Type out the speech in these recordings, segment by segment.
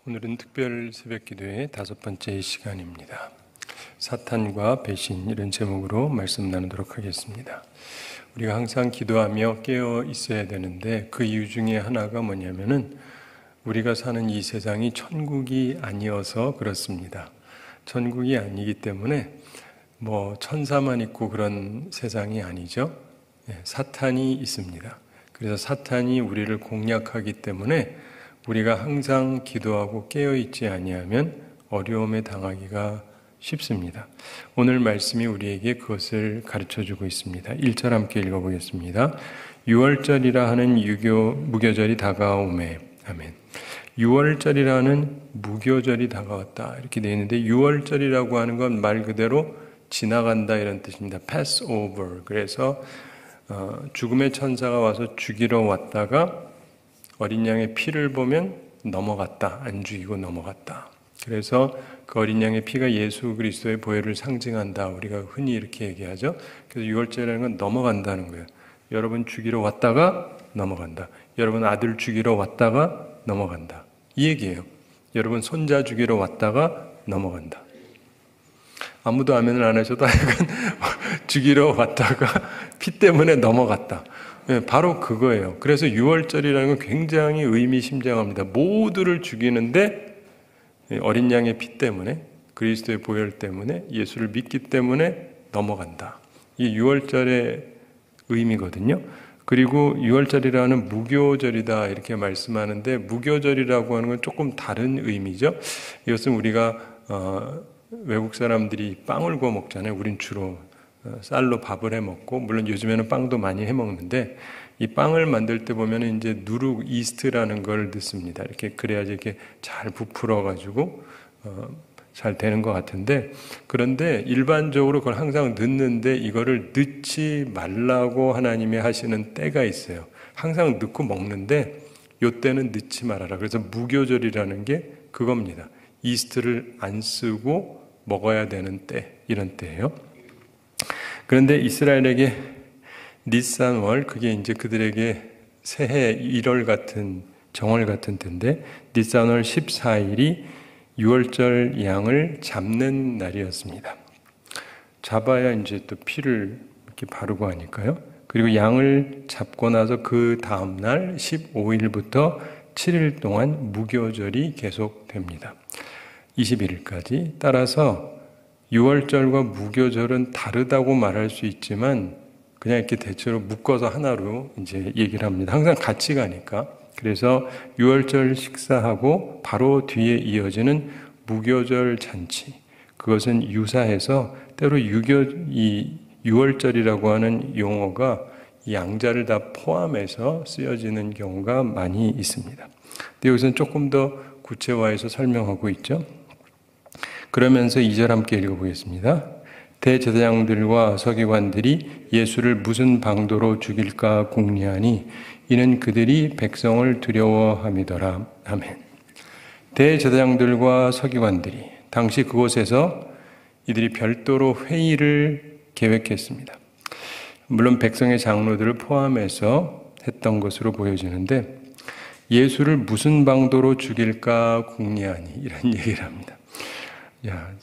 오늘은 특별 새벽기도의 5번째 시간입니다. 사탄과 배신, 이런 제목으로 말씀 나누도록 하겠습니다. 우리가 항상 기도하며 깨어 있어야 되는데 그 이유 중에 하나가 뭐냐면은 우리가 사는 이 세상이 천국이 아니어서 그렇습니다. 천국이 아니기 때문에 천사만 있고 그런 세상이 아니죠. 사탄이 있습니다. 그래서 사탄이 우리를 공략하기 때문에 우리가 항상 기도하고 깨어있지 아니하면 어려움에 당하기가 쉽습니다. 오늘 말씀이 우리에게 그것을 가르쳐주고 있습니다. 1절 함께 읽어보겠습니다. 6월절이라 하는 무교절이 다가오매. 아멘. 6월절이라는 무교절이 다가왔다 이렇게 되어 있는데 6월절이라고 하는 건 말 그대로 지나간다 이런 뜻입니다. pass over. 그래서 죽음의 천사가 와서 죽이러 왔다가 어린 양의 피를 보면 넘어갔다. 안 죽이고 넘어갔다. 그래서 그 어린 양의 피가 예수 그리스도의 보혈을 상징한다. 우리가 흔히 이렇게 얘기하죠. 그래서 6월절이라는 건 넘어간다는 거예요. 여러분 죽이러 왔다가 넘어간다. 여러분 아들 죽이러 왔다가 넘어간다. 이 얘기예요. 여러분 손자 죽이러 왔다가 넘어간다. 아무도 아멘을 안 하셔도 하여간 죽이러 왔다가 피 때문에 넘어갔다. 바로 그거예요. 그래서 6월절이라는 건 굉장히 의미심장합니다. 모두를 죽이는데 어린 양의 피 때문에, 그리스도의 보혈 때문에, 예수를 믿기 때문에 넘어간다. 이 6월절의 의미거든요. 그리고 6월절이라는 무교절이다 이렇게 말씀하는데 무교절이라고 하는 건 조금 다른 의미죠. 이것은 우리가 외국 사람들이 빵을 구워 먹잖아요. 우린 주로 쌀로 밥을 해 먹고, 물론 요즘에는 빵도 많이 해 먹는데, 이 빵을 만들 때 보면 이제 누룩 이스트라는 걸 넣습니다. 이렇게 그래야지 이렇게 잘 부풀어 가지고 잘 되는 것 같은데, 그런데 일반적으로 그걸 항상 넣는데 이거를 넣지 말라고 하나님이 하시는 때가 있어요. 항상 넣고 먹는데 요 때는 넣지 말아라. 그래서 무교절이라는 게 그겁니다. 이스트를 안 쓰고 먹어야 되는 때, 이런 때예요. 그런데 이스라엘에게 니산월, 그게 이제 그들에게 새해 1월 같은 정월 같은 때인데, 니산월 14일이 6월절 양을 잡는 날이었습니다. 잡아야 이제 또 피를 이렇게 바르고 하니까요. 그리고 양을 잡고 나서 그 다음 날 15일부터 7일 동안 무교절이 계속됩니다. 21일까지. 따라서 6월절과 무교절은 다르다고 말할 수 있지만 그냥 이렇게 대체로 묶어서 하나로 이제 얘기를 합니다. 항상 같이 가니까. 그래서 6월절 식사하고 바로 뒤에 이어지는 무교절 잔치. 그것은 유사해서 때로 이 6월절이라고 하는 용어가 양자를 다 포함해서 쓰여지는 경우가 많이 있습니다. 근데 여기서는 조금 더 구체화해서 설명하고 있죠. 그러면서 2절 함께 읽어보겠습니다. 대제사장들과 서기관들이 예수를 무슨 방도로 죽일까 궁리하니 이는 그들이 백성을 두려워함이더라. 아멘. 대제사장들과 서기관들이 당시 그곳에서 이들이 별도로 회의를 계획했습니다. 물론 백성의 장로들을 포함해서 했던 것으로 보여지는데 예수를 무슨 방도로 죽일까 궁리하니 이런 얘기를 합니다.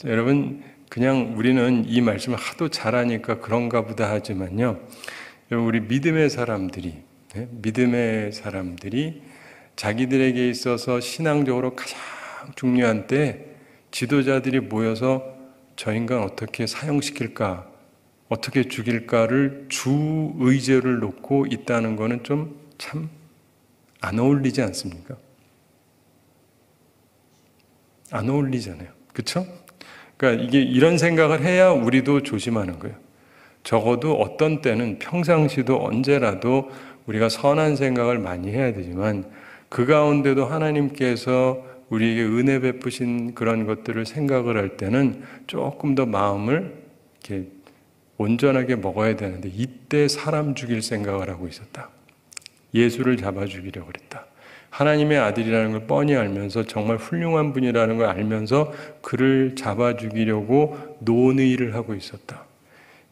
여러분, 그냥 우리는 이 말씀을 하도 잘하니까 그런가 보다 하지만요. 우리 믿음의 사람들이 자기들에게 있어서 신앙적으로 가장 중요한 때 지도자들이 모여서 저 인간 어떻게 사형시킬까, 어떻게 죽일까를 주 의제를 놓고 있다는 거는 좀 참 안 어울리지 않습니까? 안 어울리잖아요. 그렇죠? 그러니까 이게 이런 생각을 해야 우리도 조심하는 거예요. 적어도 어떤 때는 평상시도 언제라도 우리가 선한 생각을 많이 해야 되지만 그 가운데도 하나님께서 우리에게 은혜 베푸신 그런 것들을 생각을 할 때는 조금 더 마음을 이렇게 온전하게 먹어야 되는데 이때 사람 죽일 생각을 하고 있었다. 예수를 잡아 죽이려고 그랬다. 하나님의 아들이라는 걸 뻔히 알면서 정말 훌륭한 분이라는 걸 알면서 그를 잡아 죽이려고 논의를 하고 있었다.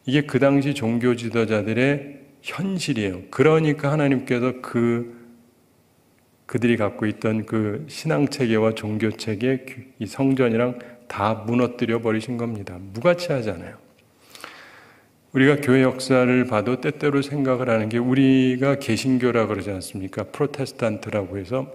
이게 그 당시 종교 지도자들의 현실이에요. 그러니까 하나님께서 그 그들이 갖고 있던 그 신앙체계와 종교체계, 이 성전이랑 다 무너뜨려 버리신 겁니다. 무가치하잖아요. 우리가 교회 역사를 봐도 때때로 생각을 하는 게, 우리가 개신교라 그러지 않습니까? 프로테스탄트라고 해서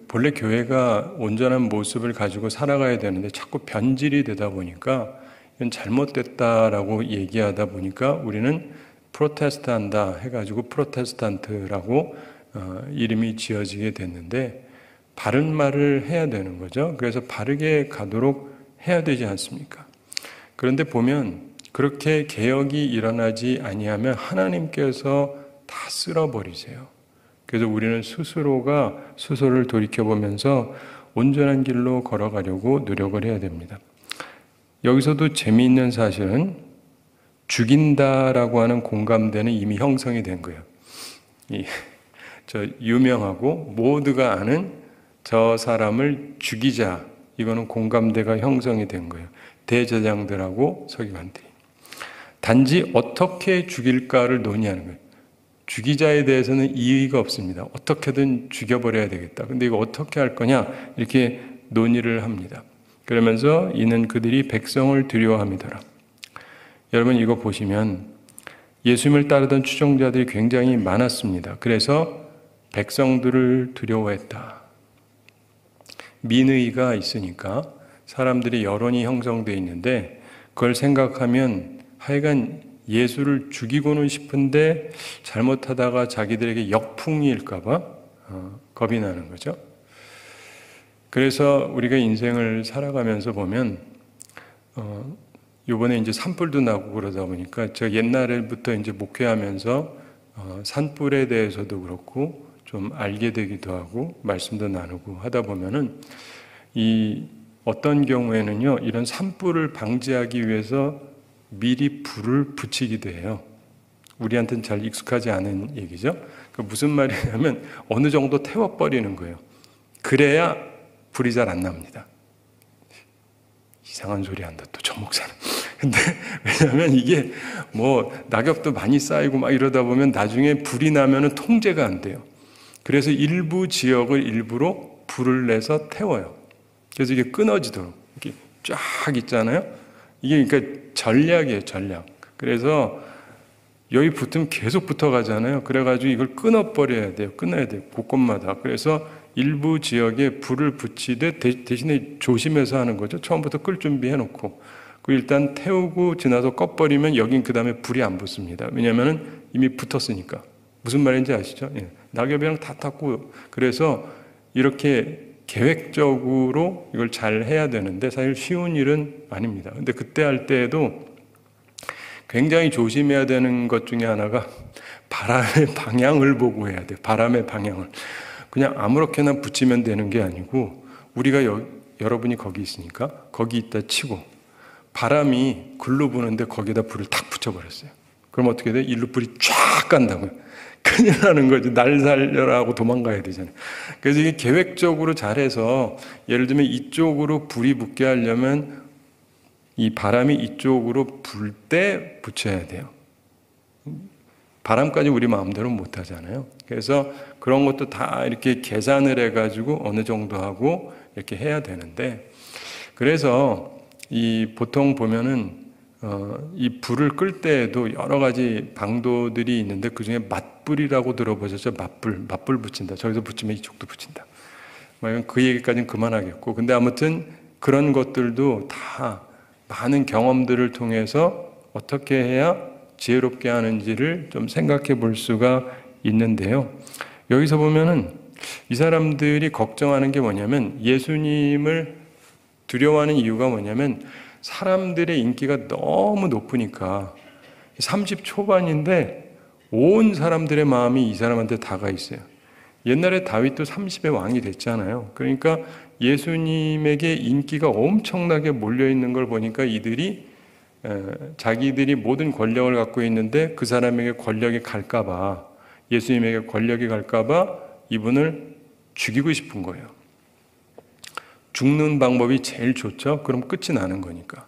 본래 교회가 온전한 모습을 가지고 살아가야 되는데 자꾸 변질이 되다 보니까 이건 잘못됐다라고 얘기하다 보니까 우리는 프로테스탄다 해가지고 프로테스탄트라고 이름이 지어지게 됐는데, 바른 말을 해야 되는 거죠. 그래서 바르게 가도록 해야 되지 않습니까? 그런데 보면 그렇게 개혁이 일어나지 아니하면 하나님께서 다 쓸어버리세요. 그래서 우리는 스스로를 돌이켜보면서 온전한 길로 걸어가려고 노력을 해야 됩니다. 여기서도 재미있는 사실은 죽인다라고 하는 공감대는 이미 형성이 된 거예요. 저 유명하고 모두가 아는 저 사람을 죽이자, 이거는 공감대가 형성이 된 거예요. 대제사장들하고 서기관들이. 단지 어떻게 죽일까를 논의하는 거예요. 죽이자에 대해서는 이의가 없습니다. 어떻게든 죽여버려야 되겠다. 근데 이거 어떻게 할 거냐? 이렇게 논의를 합니다. 그러면서 이는 그들이 백성을 두려워함이더라. 여러분, 이거 보시면 예수님을 따르던 추종자들이 굉장히 많았습니다. 그래서 백성들을 두려워했다. 민의가 있으니까 사람들이 여론이 형성되어 있는데, 그걸 생각하면 하여간 예수를 죽이고는 싶은데 잘못하다가 자기들에게 역풍일까 봐 겁이 나는 거죠. 그래서 우리가 인생을 살아가면서 보면 요번에 이제 산불도 나고 그러다 보니까, 제가 옛날부터 이제 목회하면서 산불에 대해서도 그렇고 좀 알게 되기도 하고 말씀도 나누고 하다 보면은, 이 어떤 경우에는요, 이런 산불을 방지하기 위해서 미리 불을 붙이기도 해요. 우리한테는 잘 익숙하지 않은 얘기죠. 그 무슨 말이냐면 어느 정도 태워버리는 거예요. 그래야 불이 잘 안 납니다. 이상한 소리 한다 또 저 목사는. 근데 왜냐하면 이게 뭐 낙엽도 많이 쌓이고 막 이러다 보면 나중에 불이 나면은 통제가 안 돼요. 그래서 일부 지역을 일부러 불을 내서 태워요. 그래서 이게 끊어지도록 이렇게 쫙 있잖아요. 이게 그러니까 전략이에요, 전략. 그래서 여기 붙으면 계속 붙어가잖아요. 그래가지고 이걸 끊어버려야 돼요. 끊어야 돼요. 곳곳마다. 그래서 일부 지역에 불을 붙이되 대신에 조심해서 하는 거죠. 처음부터 끌 준비해놓고. 그 일단 태우고 지나서 꺼버리면 여긴 그 다음에 불이 안 붙습니다. 왜냐하면 이미 붙었으니까. 무슨 말인지 아시죠? 예. 낙엽이랑 다 탔고. 그래서 이렇게 계획적으로 이걸 잘 해야 되는데 사실 쉬운 일은 아닙니다. 근데 그때 할 때에도 굉장히 조심해야 되는 것 중에 하나가 바람의 방향을 보고 해야 돼요. 바람의 방향을. 그냥 아무렇게나 붙이면 되는 게 아니고, 우리가 여러분이 거기 있으니까 거기 있다 치고 바람이 글로 부는데 거기다 불을 탁 붙여버렸어요. 그럼 어떻게 돼? 일로 불이 쫙 간다고요. 큰일 나는 거지. 날 살려라 하고 도망가야 되잖아요. 그래서 이게 계획적으로 잘해서, 예를 들면 이쪽으로 불이 붙게 하려면 이 바람이 이쪽으로 불 때 붙여야 돼요. 바람까지 우리 마음대로 못 하잖아요. 그래서 그런 것도 다 이렇게 계산을 해가지고 어느 정도 하고 이렇게 해야 되는데, 그래서 보통 보면은 이 불을 끌 때에도 여러 가지 방도들이 있는데, 그 중에 맞불이라고 들어보셨죠? 맞불 붙인다. 저기서 붙이면 이쪽도 붙인다. 그 얘기까지는 그만하겠고, 근데 아무튼 그런 것들도 다 많은 경험들을 통해서 어떻게 해야 지혜롭게 하는지를 좀 생각해 볼 수가 있는데요. 여기서 보면은 이 사람들이 걱정하는 게 뭐냐면, 예수님을 두려워하는 이유가 뭐냐면, 사람들의 인기가 너무 높으니까 30 초반인데 온 사람들의 마음이 이 사람한테 다가 있어요. 옛날에 다윗도 30의 왕이 됐잖아요. 그러니까 예수님에게 인기가 엄청나게 몰려있는 걸 보니까 이들이 자기들이 모든 권력을 갖고 있는데 그 사람에게 권력이 갈까봐, 예수님에게 권력이 갈까봐 이분을 죽이고 싶은 거예요. 죽는 방법이 제일 좋죠. 그럼 끝이 나는 거니까.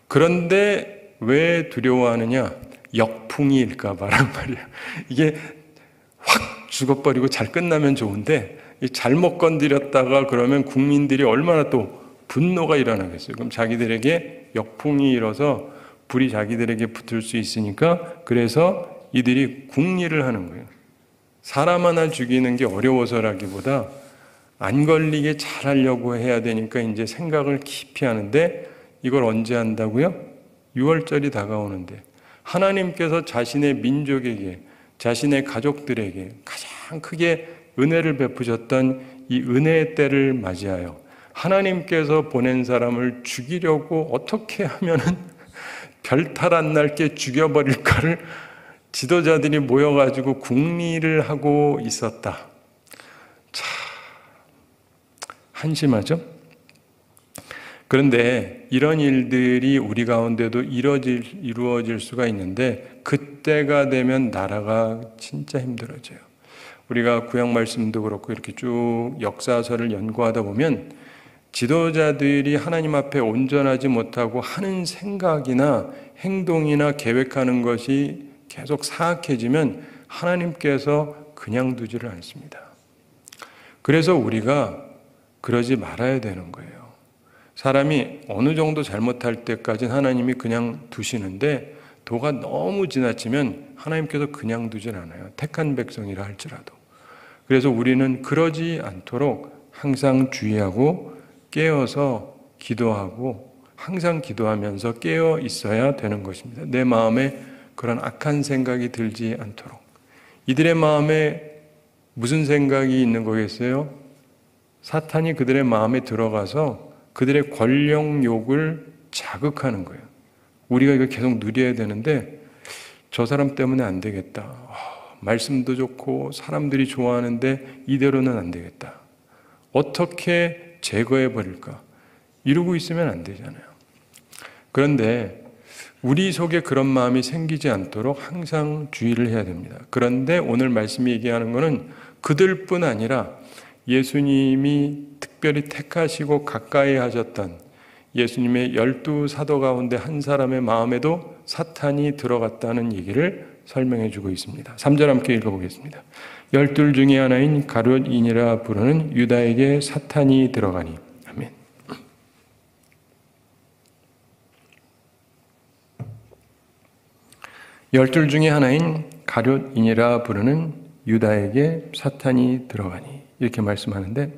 그런데 왜 두려워하느냐? 역풍이 일까 봐란 말이에요. 이게 확 죽어버리고 잘 끝나면 좋은데 잘못 건드렸다가 그러면 국민들이 얼마나 또 분노가 일어나겠어요. 그럼 자기들에게 역풍이 일어서 불이 자기들에게 붙을 수 있으니까 그래서 이들이 궁리를 하는 거예요. 사람 하나 죽이는 게 어려워서라기보다 안 걸리게 잘하려고 해야 되니까 이제 생각을 깊이 하는데 이걸 언제 한다고요? 6월절이 다가오는데 하나님께서 자신의 민족에게 자신의 가족들에게 가장 크게 은혜를 베푸셨던 이 은혜의 때를 맞이하여 하나님께서 보낸 사람을 죽이려고 어떻게 하면은 별탈 안 날게 죽여버릴까를 지도자들이 모여가지고 궁리를 하고 있었다. 참 한심하죠? 그런데 이런 일들이 우리 가운데도 이루어질 수가 있는데 그때가 되면 나라가 진짜 힘들어져요. 우리가 구약 말씀도 그렇고 이렇게 쭉 역사서를 연구하다 보면 지도자들이 하나님 앞에 온전하지 못하고 하는 생각이나 행동이나 계획하는 것이 계속 사악해지면 하나님께서 그냥 두지를 않습니다. 그래서 우리가 그러지 말아야 되는 거예요. 사람이 어느 정도 잘못할 때까지는 하나님이 그냥 두시는데 도가 너무 지나치면 하나님께서 그냥 두질 않아요. 택한 백성이라 할지라도. 그래서 우리는 그러지 않도록 항상 주의하고 깨어서 기도하고 항상 기도하면서 깨어 있어야 되는 것입니다. 내 마음에 그런 악한 생각이 들지 않도록. 이들의 마음에 무슨 생각이 있는 거겠어요? 사탄이 그들의 마음에 들어가서 그들의 권력욕을 자극하는 거예요. 우리가 이거 계속 누려야 되는데 저 사람 때문에 안 되겠다. 말씀도 좋고 사람들이 좋아하는데 이대로는 안 되겠다. 어떻게 제거해 버릴까? 이러고 있으면 안 되잖아요. 그런데 우리 속에 그런 마음이 생기지 않도록 항상 주의를 해야 됩니다. 그런데 오늘 말씀이 얘기하는 것은 그들뿐 아니라 예수님이 특별히 택하시고 가까이 하셨던 예수님의 12사도 가운데 한 사람의 마음에도 사탄이 들어갔다는 얘기를 설명해 주고 있습니다. 3절 함께 읽어보겠습니다. 12 중에 하나인 가룟인이라 부르는 유다에게 사탄이 들어가니. 아멘. 열둘 중에 하나인 가룟인이라 부르는 유다에게 사탄이 들어가니. 이렇게 말씀하는데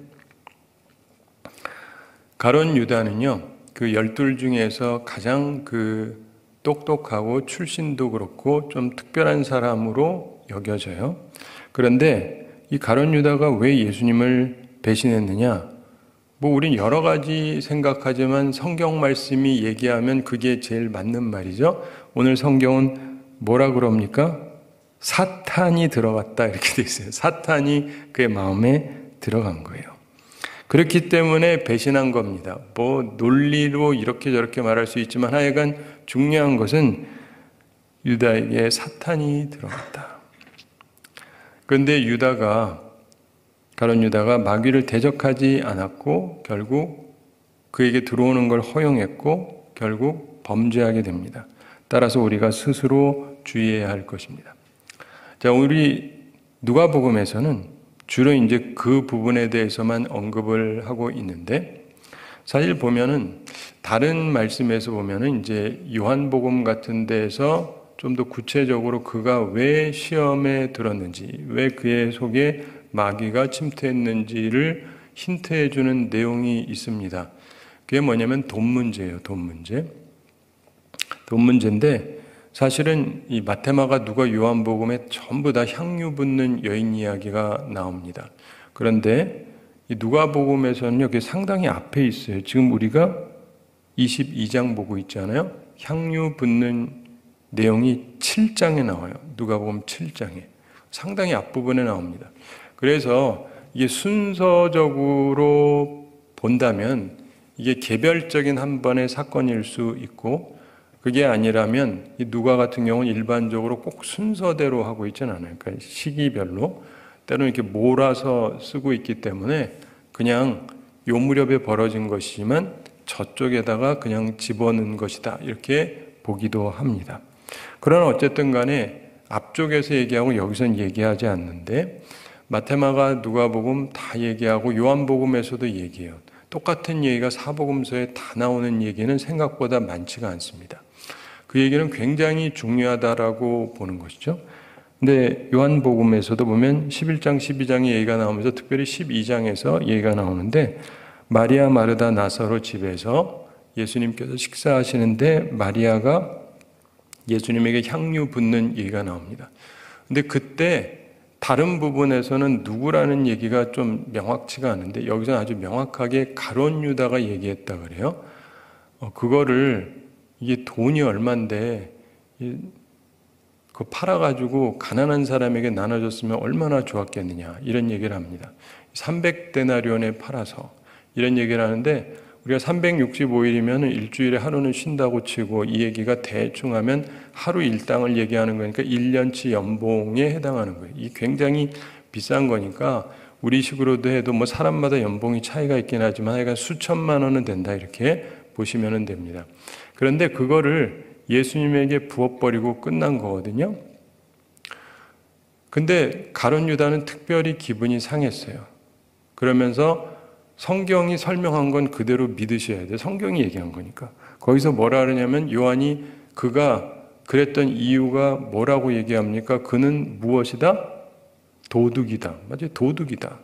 가룟 유다는요, 그 12 중에서 가장 그 똑똑하고 출신도 그렇고 좀 특별한 사람으로 여겨져요. 그런데 이 가룟 유다가 왜 예수님을 배신했느냐? 뭐 우린 여러 가지 생각하지만 성경 말씀이 얘기하면 그게 제일 맞는 말이죠. 오늘 성경은 뭐라 그럽니까? 사탄이 들어갔다 이렇게 돼 있어요. 사탄이 그의 마음에 들어간 거예요. 그렇기 때문에 배신한 겁니다. 뭐 논리로 이렇게 저렇게 말할 수 있지만 하여간 중요한 것은 유다에게 사탄이 들어갔다. 그런데 가룟 유다가 마귀를 대적하지 않았고 결국 그에게 들어오는 걸 허용했고 결국 범죄하게 됩니다. 따라서 우리가 스스로 주의해야 할 것입니다. 자, 우리 누가복음에서는 주로 이제 그 부분에 대해서만 언급을 하고 있는데 사실 보면은 다른 말씀에서 보면은 이제 요한복음 같은 데에서 좀 더 구체적으로 그가 왜 시험에 들었는지, 왜 그의 속에 마귀가 침투했는지를 힌트해 주는 내용이 있습니다. 그게 뭐냐면 돈 문제예요. 돈 문제인데 사실은 이 마테마가 누가 요한복음에 전부 다 향유 붓는 여인 이야기가 나옵니다. 그런데 이 누가복음에서는요, 그게 상당히 앞에 있어요. 지금 우리가 22장 보고 있잖아요. 향유 붓는 내용이 7장에 나와요. 누가복음 7장에. 상당히 앞부분에 나옵니다. 그래서 이게 순서적으로 본다면 이게 개별적인 한 번의 사건일 수 있고 그게 아니라면 이 누가 같은 경우는 일반적으로 꼭 순서대로 하고 있지는 않아요. 그러니까 시기별로 때로는 이렇게 몰아서 쓰고 있기 때문에 그냥 요 무렵에 벌어진 것이지만 저쪽에다가 그냥 집어넣은 것이다 이렇게 보기도 합니다. 그러나 어쨌든 간에 앞쪽에서 얘기하고 여기서는 얘기하지 않는데 마태마가, 누가복음 다 얘기하고 요한복음에서도 얘기해요. 똑같은 얘기가 사복음서에 다 나오는 얘기는 생각보다 많지가 않습니다. 그 얘기는 굉장히 중요하다라고 보는 것이죠. 근데 요한복음에서도 보면 11장, 12장의 얘기가 나오면서 특별히 12장에서 얘기가 나오는데, 마리아 마르다 나사로 집에서 예수님께서 식사하시는데 마리아가 예수님에게 향유 붓는 얘기가 나옵니다. 근데 그때 다른 부분에서는 누구라는 얘기가 좀 명확치가 않은데 여기서는 아주 명확하게 가룟 유다가 얘기했다 그래요. 그거를 이게 돈이 얼만데 그거 팔아가지고 가난한 사람에게 나눠줬으면 얼마나 좋았겠느냐 이런 얘기를 합니다. 300데나리온에 팔아서 이런 얘기를 하는데 우리가 365일이면 일주일에 하루는 쉰다고 치고 이 얘기가 대충 하면 하루 일당을 얘기하는 거니까 1년치 연봉에 해당하는 거예요. 이 굉장히 비싼 거니까 우리식으로도 해도 뭐 사람마다 연봉이 차이가 있긴 하지만 하여간 수천만 원은 된다 이렇게 보시면 됩니다. 그런데 그거를 예수님에게 부어버리고 끝난 거거든요. 근데 가룟 유다는 특별히 기분이 상했어요. 그러면서 성경이 설명한 건 그대로 믿으셔야 돼요. 성경이 얘기한 거니까. 거기서 뭐라 그러냐면 요한이 그가 그랬던 이유가 뭐라고 얘기합니까? 그는 무엇이다? 도둑이다. 맞아요. 도둑이다.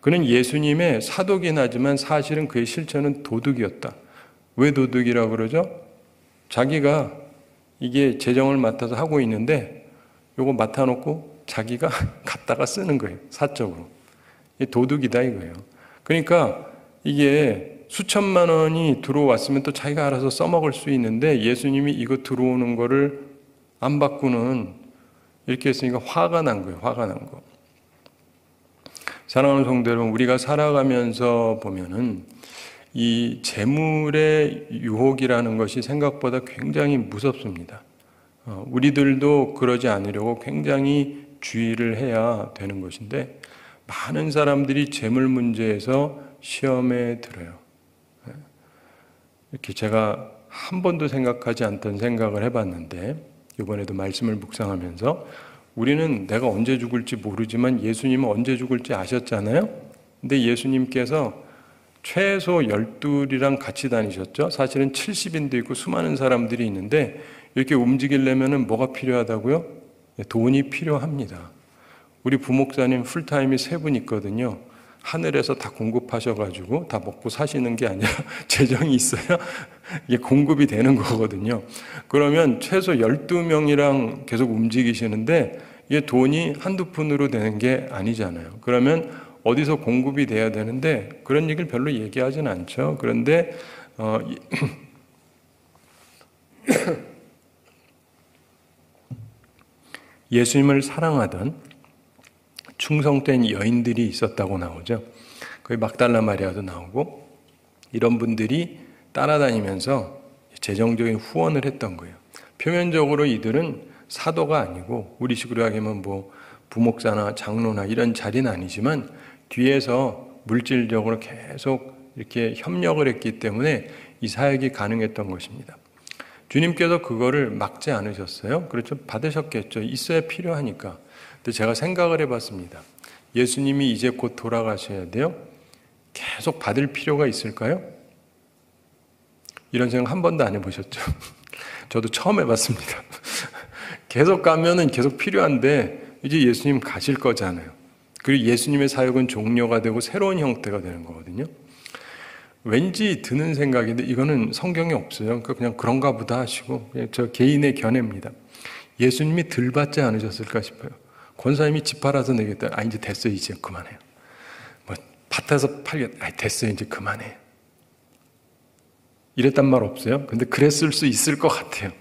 그는 예수님의 사도긴 하지만 사실은 그의 실체는 도둑이었다. 왜 도둑이라고 그러죠? 자기가 이게 재정을 맡아서 하고 있는데 요거 맡아놓고 자기가 갖다가 쓰는 거예요. 사적으로. 이게 도둑이다 이거예요. 그러니까 이게 수천만 원이 들어왔으면 또 자기가 알아서 써먹을 수 있는데 예수님이 이거 들어오는 거를 안 받고는 이렇게 했으니까 화가 난 거예요. 화가 난 거. 사랑하는 성도 여러분, 우리가 살아가면서 보면은 이 재물의 유혹이라는 것이 생각보다 굉장히 무섭습니다. 우리들도 그러지 않으려고 굉장히 주의를 해야 되는 것인데 많은 사람들이 재물 문제에서 시험에 들어요. 이렇게 제가 한 번도 생각하지 않던 생각을 해봤는데 이번에도 말씀을 묵상하면서 우리는 내가 언제 죽을지 모르지만 예수님은 언제 죽을지 아셨잖아요. 근데 예수님께서 최소 12이랑 같이 다니셨죠. 사실은 70인도 있고 수많은 사람들이 있는데 이렇게 움직이려면 뭐가 필요하다고요? 돈이 필요합니다. 우리 부목사님 풀타임이 3분 있거든요. 하늘에서 다 공급하셔가지고 다 먹고 사시는 게 아니라 재정이 있어야 이게 공급이 되는 거거든요. 그러면 최소 12명이랑 계속 움직이시는데 이게 돈이 한두 푼으로 되는 게 아니잖아요. 그러면 어디서 공급이 돼야 되는데 그런 얘기를 별로 얘기하진 않죠. 그런데 예수님을 사랑하던 충성된 여인들이 있었다고 나오죠. 거기 막달라 마리아도 나오고 이런 분들이 따라다니면서 재정적인 후원을 했던 거예요. 표면적으로 이들은 사도가 아니고 우리식으로 하면 뭐 부목사나 장로나 이런 자리는 아니지만 뒤에서 물질적으로 계속 이렇게 협력을 했기 때문에 이 사역이 가능했던 것입니다. 주님께서 그거를 막지 않으셨어요. 그렇죠. 받으셨겠죠. 있어야 필요하니까. 근데 제가 생각을 해봤습니다. 예수님이 이제 곧 돌아가셔야 돼요. 계속 받을 필요가 있을까요? 이런 생각 한 번도 안 해보셨죠? 저도 처음 해봤습니다. 계속 가면은 계속 필요한데 이제 예수님 가실 거잖아요. 그리고 예수님의 사역은 종료가 되고 새로운 형태가 되는 거거든요. 왠지 드는 생각인데 이거는 성경에 없어요. 그러니까 그냥 그런가 보다 하시고 저 개인의 견해입니다. 예수님이 덜 받지 않으셨을까 싶어요. 권사님이 집 팔아서 내겠다. 아 이제 됐어요. 이제 그만해요. 뭐 밭에서 팔겠다. 아 됐어요. 이제 그만해요. 이랬단 말 없어요. 근데 그랬을 수 있을 것 같아요.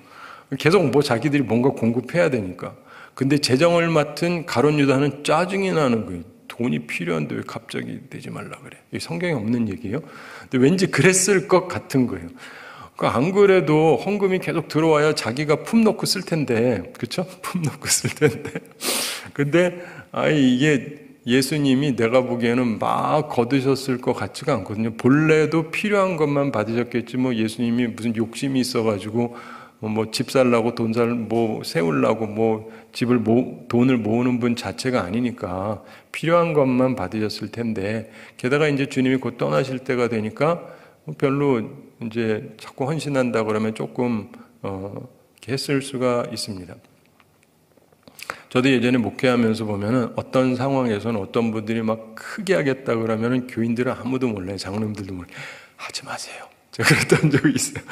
계속 뭐 자기들이 뭔가 공급해야 되니까. 근데 재정을 맡은 가룟 유다는 짜증이 나는 거예요. 돈이 필요한데 왜 갑자기 내지 말라 그래. 이게 성경에 없는 얘기예요. 근데 왠지 그랬을 것 같은 거예요. 안 그래도 헌금이 계속 들어와야 자기가 품 놓고 쓸 텐데, 그렇죠? 품 놓고 쓸 텐데. 근데 이게 예수님이 내가 보기에는 막 거두셨을 것 같지가 않거든요. 본래도 필요한 것만 받으셨겠지 뭐 예수님이 무슨 욕심이 있어가지고 집 살라고 세우려고 돈을 모으는 분 자체가 아니니까 필요한 것만 받으셨을 텐데, 게다가 이제 주님이 곧 떠나실 때가 되니까 별로 이제 자꾸 헌신한다 그러면 조금 했을 수가 있습니다. 저도 예전에 목회하면서 보면은 어떤 상황에서는 어떤 분들이 막 크게 하겠다 그러면은 교인들은 아무도 몰라요. 장로님들도 몰라요. 하지 마세요. 제가 그랬던 적이 있어요.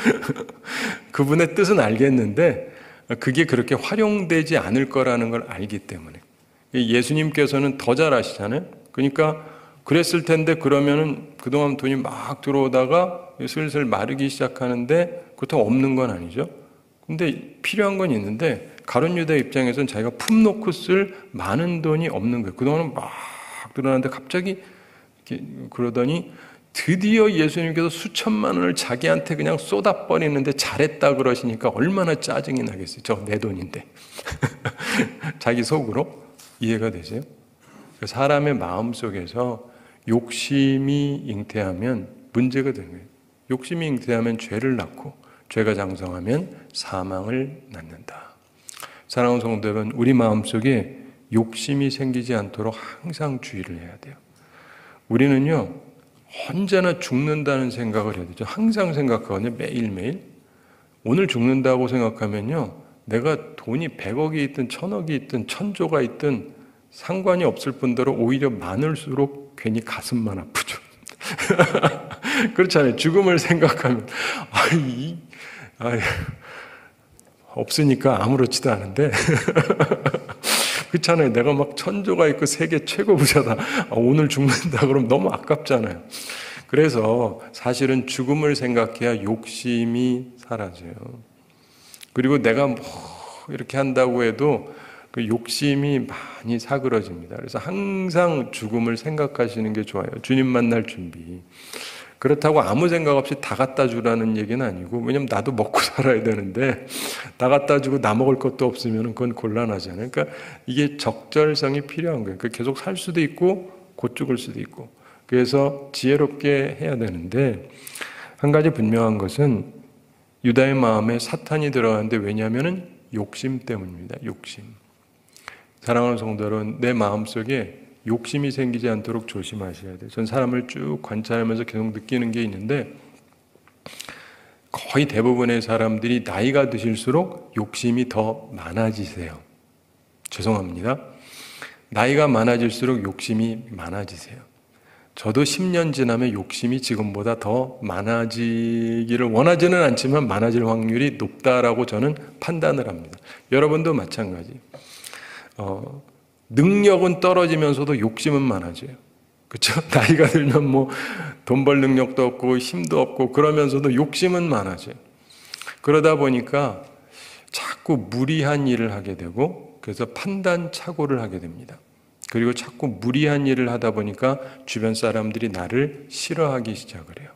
그분의 뜻은 알겠는데 그게 그렇게 활용되지 않을 거라는 걸 알기 때문에. 예수님께서는 더 잘 아시잖아요. 그러니까 그랬을 텐데 그러면은 그동안 돈이 막 들어오다가 슬슬 마르기 시작하는데 그렇다고 없는 건 아니죠. 근데 필요한 건 있는데 가룟 유다 입장에서는 자기가 품 놓고 쓸 많은 돈이 없는 거예요. 그동안은 막 들어왔는데 갑자기 그러더니 드디어 예수님께서 수천만 원을 자기한테 그냥 쏟아버리는데 잘했다 그러시니까 얼마나 짜증이 나겠어요. 저 내 돈인데. 자기 속으로 이해가 되세요? 사람의 마음 속에서 욕심이 잉태하면 문제가 되는 거예요. 욕심이 잉태하면 죄를 낳고 죄가 장성하면 사망을 낳는다. 사랑하는 성도 여러분, 우리 마음속에 욕심이 생기지 않도록 항상 주의를 해야 돼요. 우리는요, 언제나 죽는다는 생각을 해야 되죠. 항상 생각하거든요. 매일매일. 오늘 죽는다고 생각하면요, 내가 돈이 100억이 있든 1000억이 있든 1000조가 있든 상관이 없을 뿐더러 오히려 많을수록 괜히 가슴만 아프죠. 그렇잖아요. 죽음을 생각하면 없으니까 아무렇지도 않은데 그렇잖아요. 내가 막 1000조가 있고 세계 최고 부자다. 오늘 죽는다 그러면 너무 아깝잖아요. 그래서 사실은 죽음을 생각해야 욕심이 사라져요. 그리고 내가 이렇게 한다고 해도 그 욕심이 많이 사그러집니다. 그래서 항상 죽음을 생각하시는 게 좋아요. 주님 만날 준비. 그렇다고 아무 생각 없이 다 갖다 주라는 얘기는 아니고, 왜냐면 나도 먹고 살아야 되는데 다 갖다 주고 나 먹을 것도 없으면 그건 곤란하잖아요. 그러니까 이게 적절성이 필요한 거예요. 계속 살 수도 있고 곧 죽을 수도 있고. 그래서 지혜롭게 해야 되는데, 한 가지 분명한 것은 유다의 마음에 사탄이 들어가는데, 왜냐하면 욕심 때문입니다. 욕심. 사랑하는 성도 여러분, 내 마음속에 욕심이 생기지 않도록 조심하셔야 돼요. 전 사람을 쭉 관찰하면서 계속 느끼는 게 있는데, 거의 대부분의 사람들이 나이가 드실수록 욕심이 더 많아지세요. 죄송합니다. 나이가 많아질수록 욕심이 많아지세요. 저도 10년 지나면 욕심이 지금보다 더 많아지기를 원하지는 않지만 많아질 확률이 높다라고 저는 판단을 합니다. 여러분도 마찬가지. 능력은 떨어지면서도 욕심은 많아져요. 그렇죠? 나이가 들면 돈 벌 능력도 없고 힘도 없고 그러면서도 욕심은 많아져요. 그러다 보니까 자꾸 무리한 일을 하게 되고, 그래서 판단 착오를 하게 됩니다. 그리고 자꾸 무리한 일을 하다 보니까 주변 사람들이 나를 싫어하기 시작을 해요.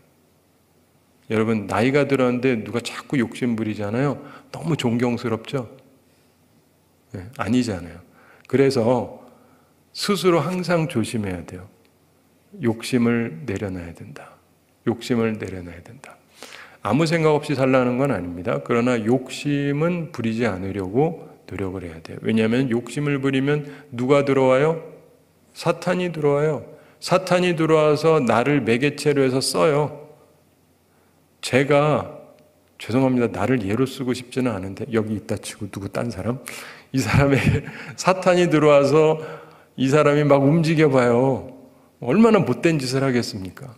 여러분, 나이가 들었는데 누가 자꾸 욕심 부리잖아요. 너무 존경스럽죠? 네, 아니잖아요. 그래서 스스로 항상 조심해야 돼요. 욕심을 내려놔야 된다. 욕심을 내려놔야 된다. 아무 생각 없이 살라는 건 아닙니다. 그러나 욕심은 부리지 않으려고 노력을 해야 돼요. 왜냐하면 욕심을 부리면 누가 들어와요? 사탄이 들어와요. 사탄이 들어와서 나를 매개체로 해서 써요. 제가 죄송합니다. 나를 예로 쓰고 싶지는 않은데, 여기 있다 치고 누구 딴 사람? 이 사람의 사탄이 들어와서 이 사람이 막 움직여봐요. 얼마나 못된 짓을 하겠습니까?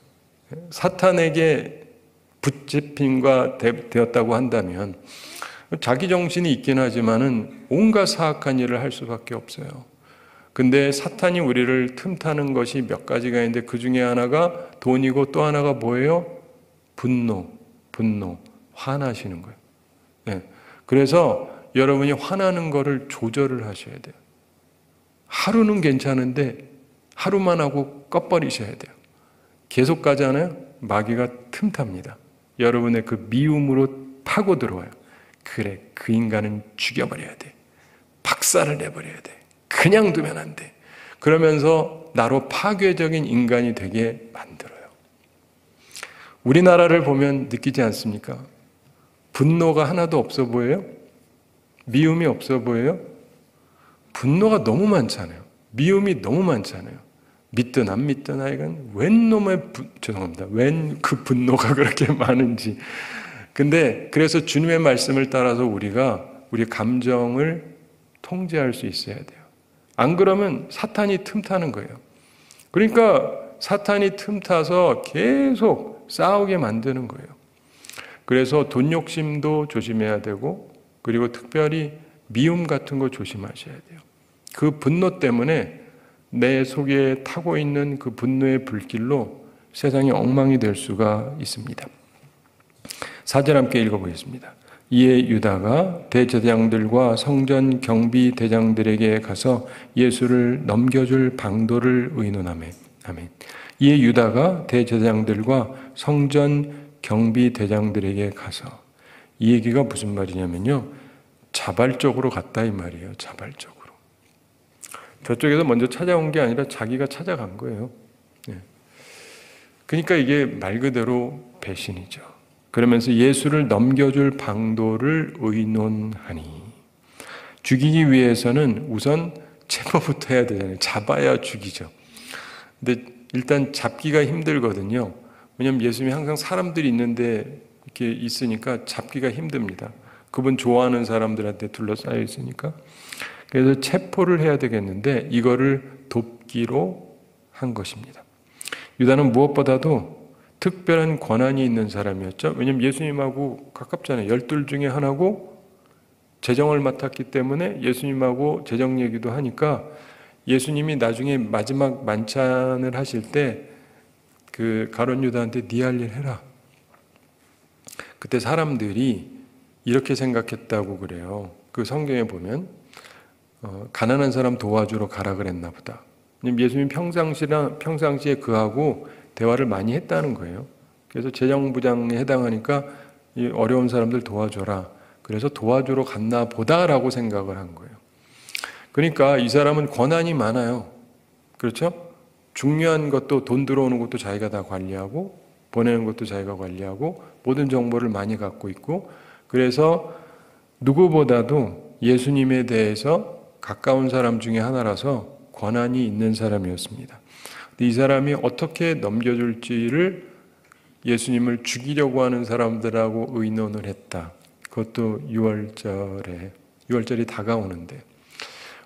사탄에게 붙잡힘과 되었다고 한다면 자기 정신이 있긴 하지만은 온갖 사악한 일을 할 수밖에 없어요. 근데 사탄이 우리를 틈타는 것이 몇 가지가 있는데, 그 중에 하나가 돈이고 또 하나가 뭐예요? 분노, 화나시는 거예요. 네. 그래서 여러분이 화나는 거를 조절을 하셔야 돼요. 하루는 괜찮은데 하루만 하고 꺼버리셔야 돼요. 계속 가잖아요. 마귀가 틈탑니다. 여러분의 그 미움으로 파고 들어와요. 그래, 그 인간은 죽여버려야 돼. 박살을 내버려야 돼. 그냥 두면 안 돼. 그러면서 나로 파괴적인 인간이 되게 만들어요. 우리나라를 보면 느끼지 않습니까? 분노가 하나도 없어 보여요? 미움이 없어 보여요? 분노가 너무 많잖아요. 미움이 너무 많잖아요. 믿든 안 믿든 하여간 웬 그 분노가 그렇게 많은지. 근데 그래서 주님의 말씀을 따라서 우리가 우리 감정을 통제할 수 있어야 돼요. 안 그러면 사탄이 틈타는 거예요. 그러니까 사탄이 틈타서 계속 싸우게 만드는 거예요. 그래서 돈 욕심도 조심해야 되고, 그리고 특별히 미움 같은 거 조심하셔야 돼요. 그 분노 때문에 내 속에 타고 있는 그 분노의 불길로 세상이 엉망이 될 수가 있습니다. 4절 함께 읽어보겠습니다. 이에 유다가 대제사장들과 성전 경비 대장들에게 가서 예수를 넘겨줄 방도를 의논하매. 아멘. 이에 유다가 대제사장들과 성전 경비 대장들에게 가서, 이 얘기가 무슨 말이냐면요, 자발적으로 갔다 이 말이에요. 자발적으로. 저쪽에서 먼저 찾아온 게 아니라 자기가 찾아간 거예요. 그러니까 이게 말 그대로 배신이죠. 그러면서 예수를 넘겨줄 방도를 의논하니, 죽이기 위해서는 우선 체포부터 해야 되잖아요. 잡아야 죽이죠. 근데 일단 잡기가 힘들거든요. 왜냐하면 예수님이 항상 사람들이 있는데 이렇게 있으니까 잡기가 힘듭니다. 그분 좋아하는 사람들한테 둘러싸여 있으니까. 그래서 체포를 해야 되겠는데 이거를 돕기로 한 것입니다. 유다는 무엇보다도 특별한 권한이 있는 사람이었죠. 왜냐하면 예수님하고 가깝잖아요. 12 중에 하나고 재정을 맡았기 때문에 예수님하고 재정 얘기도 하니까, 예수님이 나중에 마지막 만찬을 하실 때 그 가룟 유다한테 네 할 일 해라. 그때 사람들이 이렇게 생각했다고 그래요. 그 성경에 보면 가난한 사람 도와주러 가라 그랬나 보다. 예수님 평상시에 그하고 대화를 많이 했다는 거예요. 그래서 재정부장에 해당하니까 이 어려운 사람들 도와줘라. 그래서 도와주러 갔나 보다라고 생각을 한 거예요. 그러니까 이 사람은 권한이 많아요. 그렇죠? 중요한 것도, 돈 들어오는 것도 자기가 다 관리하고, 보내는 것도 자기가 관리하고, 모든 정보를 많이 갖고 있고, 그래서 누구보다도 예수님에 대해서 가까운 사람 중에 하나라서 권한이 있는 사람이었습니다. 이 사람이 어떻게 넘겨줄지를 예수님을 죽이려고 하는 사람들하고 의논을 했다. 그것도 6월절이 다가오는데,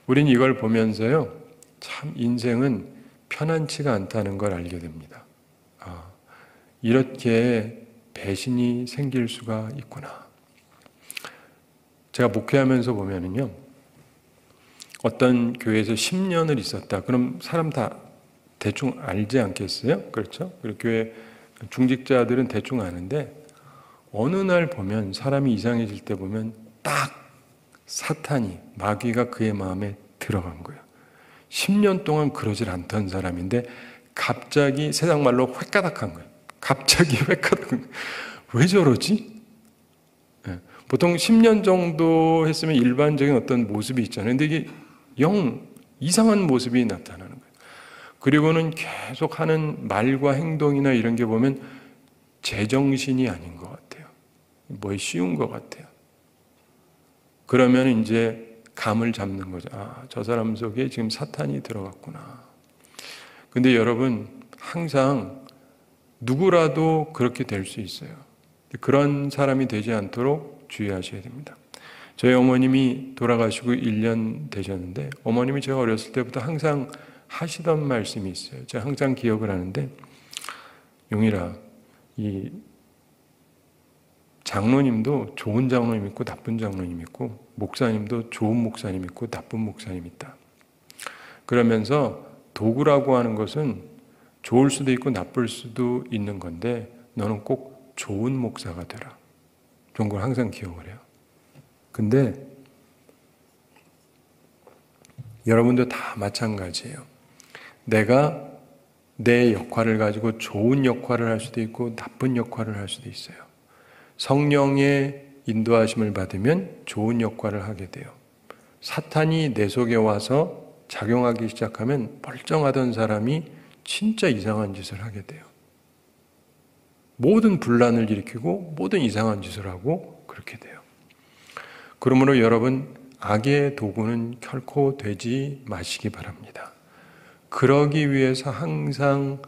우린 이걸 보면서요, 참 인생은 편안치가 않다는 걸 알게 됩니다. 이렇게 배신이 생길 수가 있구나. 제가 목회하면서 보면은요, 어떤 교회에서 10년을 있었다. 그럼 사람 다 대충 알지 않겠어요? 그렇죠? 그리고 교회 중직자들은 대충 아는데, 어느 날 보면 사람이 이상해질 때 보면 딱 사탄이, 마귀가 그의 마음에 들어간 거예요. 10년 동안 그러질 않던 사람인데 갑자기, 세상 말로 획가닥한 거예요. 갑자기 획가닥한 거예요. 왜 저러지? 보통 10년 정도 했으면 일반적인 어떤 모습이 있잖아요. 근데 이게 영 이상한 모습이 나타나는 거예요. 그리고는 계속 하는 말과 행동이나 이런 게 보면 제정신이 아닌 것 같아요. 뭐에 쉬운 것 같아요. 그러면 이제 감을 잡는 거죠. 저 사람 속에 지금 사탄이 들어갔구나. 근데 여러분, 항상 누구라도 그렇게 될 수 있어요. 그런 사람이 되지 않도록 주의하셔야 됩니다. 저희 어머님이 돌아가시고 1년 되셨는데, 어머님이 제가 어렸을 때부터 항상 하시던 말씀이 있어요. 제가 항상 기억을 하는데, 용일아, 이 장로님도 좋은 장로님 있고 나쁜 장로님 있고, 목사님도 좋은 목사님 있고 나쁜 목사님 있다. 그러면서 도구라고 하는 것은 좋을 수도 있고 나쁠 수도 있는 건데, 너는 꼭 좋은 목사가 되라. 그런 걸 항상 기억을 해요. 근데 여러분도 다 마찬가지예요. 내가 내 역할을 가지고 좋은 역할을 할 수도 있고 나쁜 역할을 할 수도 있어요. 성령의 인도하심을 받으면 좋은 역할을 하게 돼요. 사탄이 내 속에 와서 작용하기 시작하면 멀쩡하던 사람이 진짜 이상한 짓을 하게 돼요. 모든 분란을 일으키고 모든 이상한 짓을 하고 그렇게 그렇게 돼요. 그러므로 여러분, 악의 도구는 결코 되지 마시기 바랍니다. 그러기 위해서 항상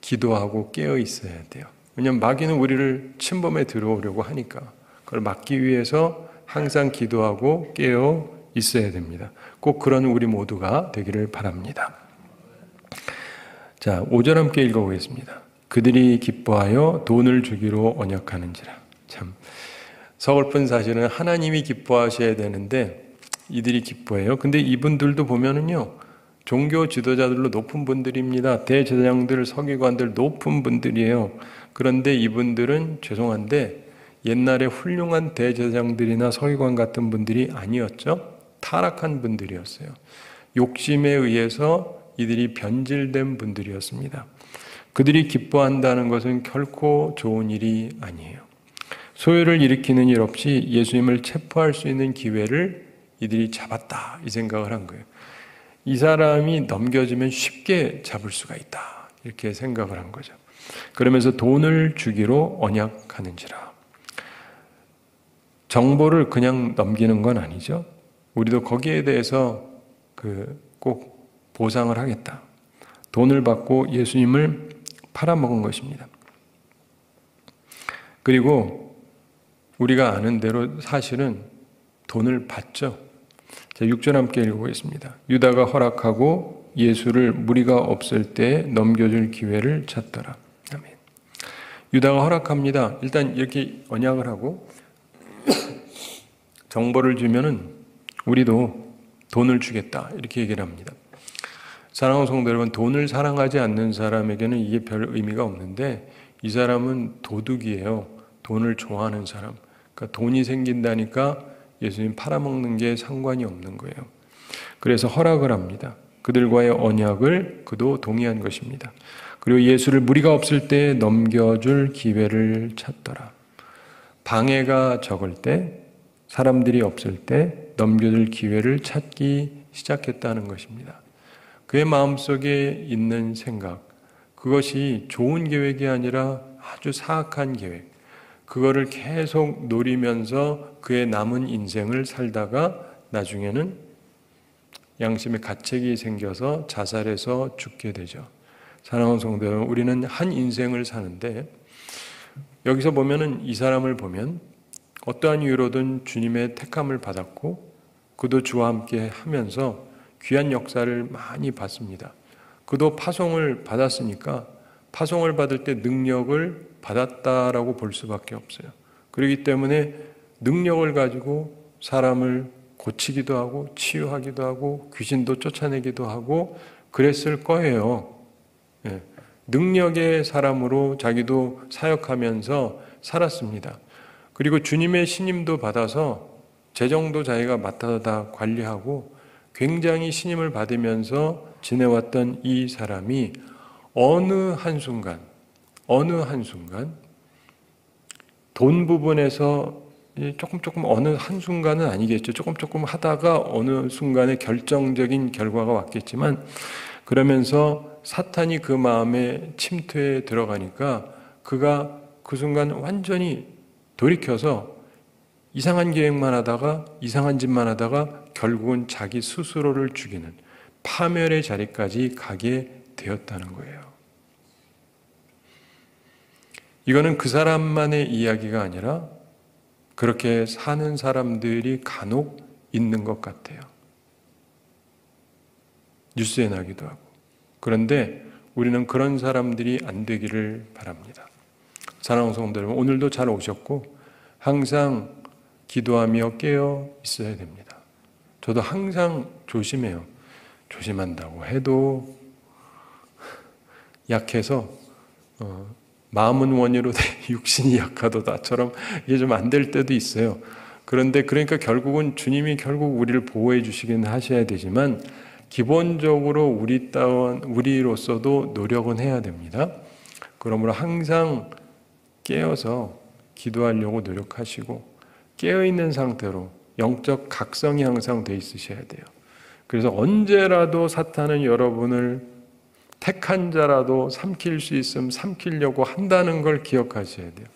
기도하고 깨어 있어야 돼요. 왜냐하면 마귀는 우리를 침범해 들어오려고 하니까 그걸 막기 위해서 항상 기도하고 깨어 있어야 됩니다. 꼭 그런 우리 모두가 되기를 바랍니다. 자, 5절 함께 읽어보겠습니다. 그들이 기뻐하여 돈을 주기로 언약하는지라. 참 서글픈 사실은 하나님이 기뻐하셔야 되는데 이들이 기뻐해요. 근데 이분들도 보면은요, 종교 지도자들로 높은 분들입니다. 대제사장들, 서기관들 높은 분들이에요. 그런데 이분들은 죄송한데 옛날에 훌륭한 대제사장들이나 서기관 같은 분들이 아니었죠. 타락한 분들이었어요. 욕심에 의해서 이들이 변질된 분들이었습니다. 그들이 기뻐한다는 것은 결코 좋은 일이 아니에요. 소요를 일으키는 일 없이 예수님을 체포할 수 있는 기회를 이들이 잡았다, 이 생각을 한 거예요. 이 사람이 넘겨지면 쉽게 잡을 수가 있다, 이렇게 생각을 한 거죠. 그러면서 돈을 주기로 언약하는지라. 정보를 그냥 넘기는 건 아니죠. 우리도 거기에 대해서 꼭 보상을 하겠다. 돈을 받고 예수님을 팔아먹은 것입니다. 그리고 우리가 아는 대로 사실은 돈을 받죠. 자, 6절 함께 읽어보겠습니다. 유다가 허락하고 예수를 무리가 없을 때 넘겨줄 기회를 찾더라. 아멘. 유다가 허락합니다. 일단 이렇게 언약을 하고 정보를 주면은 우리도 돈을 주겠다, 이렇게 얘기를 합니다. 사랑하는 성도 여러분, 돈을 사랑하지 않는 사람에게는 이게 별 의미가 없는데 이 사람은 도둑이에요. 돈을 좋아하는 사람. 그러니까 돈이 생긴다니까 예수님 팔아먹는 게 상관이 없는 거예요. 그래서 허락을 합니다. 그들과의 언약을 그도 동의한 것입니다. 그리고 예수를 무리가 없을 때 넘겨줄 기회를 찾더라. 방해가 적을 때, 사람들이 없을 때 넘겨줄 기회를 찾기 시작했다는 것입니다. 그의 마음속에 있는 생각, 그것이 좋은 계획이 아니라 아주 사악한 계획, 그거를 계속 노리면서 그의 남은 인생을 살다가 나중에는 양심의 가책이 생겨서 자살해서 죽게 되죠. 사랑하는 성도 여러분, 우리는 한 인생을 사는데 여기서 보면은 이 사람을 보면 어떠한 이유로든 주님의 택함을 받았고 그도 주와 함께 하면서 귀한 역사를 많이 받습니다. 그도 파송을 받았으니까 파송을 받을 때 능력을 받았다라고 볼 수밖에 없어요. 그렇기 때문에 능력을 가지고 사람을 고치기도 하고 치유하기도 하고 귀신도 쫓아내기도 하고 그랬을 거예요. 예. 능력의 사람으로 자기도 사역하면서 살았습니다. 그리고 주님의 신임도 받아서 재정도 자기가 맡아서 다 관리하고 굉장히 신임을 받으면서 지내왔던 이 사람이 어느 한순간 돈 부분에서 조금 어느 한순간은 아니겠죠. 조금 하다가 어느 순간에 결정적인 결과가 왔겠지만 그러면서 사탄이 그 마음에 침투해 들어가니까 그가 그 순간 완전히 돌이켜서 이상한 계획만 하다가 이상한 짓만 하다가 결국은 자기 스스로를 죽이는 파멸의 자리까지 가게 되었다는 거예요. 이거는 그 사람만의 이야기가 아니라 그렇게 사는 사람들이 간혹 있는 것 같아요. 뉴스에 나기도 하고. 그런데 우리는 그런 사람들이 안 되기를 바랍니다. 사랑하는 성도 여러분, 오늘도 잘 오셨고 항상 기도하며 깨어 있어야 됩니다. 저도 항상 조심해요. 조심한다고 해도 약해서 마음은 원이로 육신이 약하도다처럼 이게 좀 안 될 때도 있어요. 그런데 그러니까 결국은 주님이 결국 우리를 보호해 주시긴 하셔야 되지만 기본적으로 우리로서도 노력은 해야 됩니다. 그러므로 항상 깨어서 기도하려고 노력하시고 깨어있는 상태로 영적 각성이 항상 돼 있으셔야 돼요. 그래서 언제라도 사탄은 여러분을 택한 자라도 삼킬 수 있으면 삼키려고 한다는 걸 기억하셔야 돼요.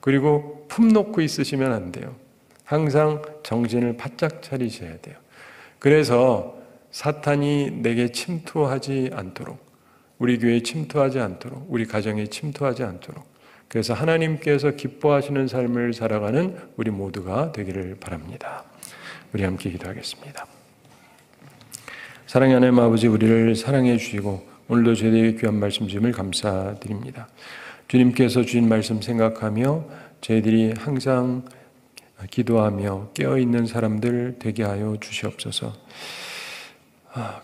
그리고 품 놓고 있으시면 안 돼요. 항상 정신을 바짝 차리셔야 돼요. 그래서 사탄이 내게 침투하지 않도록, 우리 교회에 침투하지 않도록, 우리 가정에 침투하지 않도록, 그래서 하나님께서 기뻐하시는 삶을 살아가는 우리 모두가 되기를 바랍니다. 우리 함께 기도하겠습니다. 사랑의 하나님 아버지, 우리를 사랑해 주시고 오늘도 저희에게 귀한 말씀 주심을 감사드립니다. 주님께서 주신 말씀 생각하며 저희들이 항상 기도하며 깨어있는 사람들 되게 하여 주시옵소서.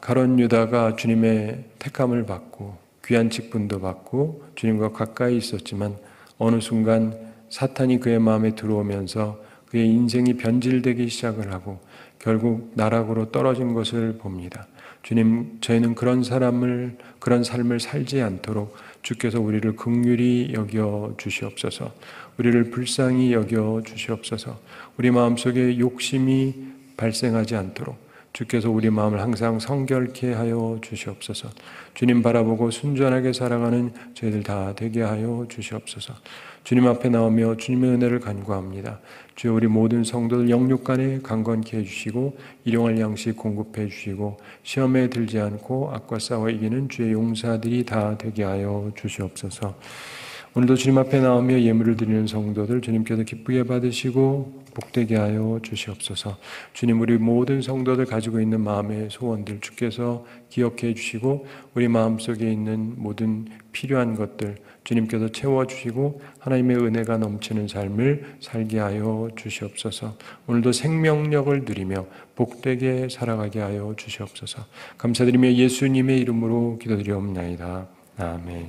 가룟 유다가 주님의 택함을 받고 귀한 직분도 받고 주님과 가까이 있었지만 어느 순간 사탄이 그의 마음에 들어오면서 그의 인생이 변질되기 시작을 하고 결국 나락으로 떨어진 것을 봅니다. 주님, 저희는 그런 삶을 살지 않도록 주께서 우리를 긍휼히 여겨 주시옵소서. 우리를 불쌍히 여겨 주시옵소서. 우리 마음속에 욕심이 발생하지 않도록 주께서 우리 마음을 항상 성결케 하여 주시옵소서. 주님 바라보고 순전하게 살아가는 저희들 다 되게 하여 주시옵소서. 주님 앞에 나오며 주님의 은혜를 간구합니다. 주여, 우리 모든 성도들 영육간에 강건케 해주시고 일용할 양식 공급해 주시고 시험에 들지 않고 악과 싸워 이기는 주의 용사들이 다 되게 하여 주시옵소서. 오늘도 주님 앞에 나오며 예물을 드리는 성도들 주님께서 기쁘게 받으시고 복되게 하여 주시옵소서. 주님, 우리 모든 성도들 가지고 있는 마음의 소원들 주께서 기억해 주시고 우리 마음속에 있는 모든 필요한 것들 주님께서 채워주시고 하나님의 은혜가 넘치는 삶을 살게 하여 주시옵소서. 오늘도 생명력을 누리며 복되게 살아가게 하여 주시옵소서. 감사드리며 예수님의 이름으로 기도드리옵나이다. 아멘.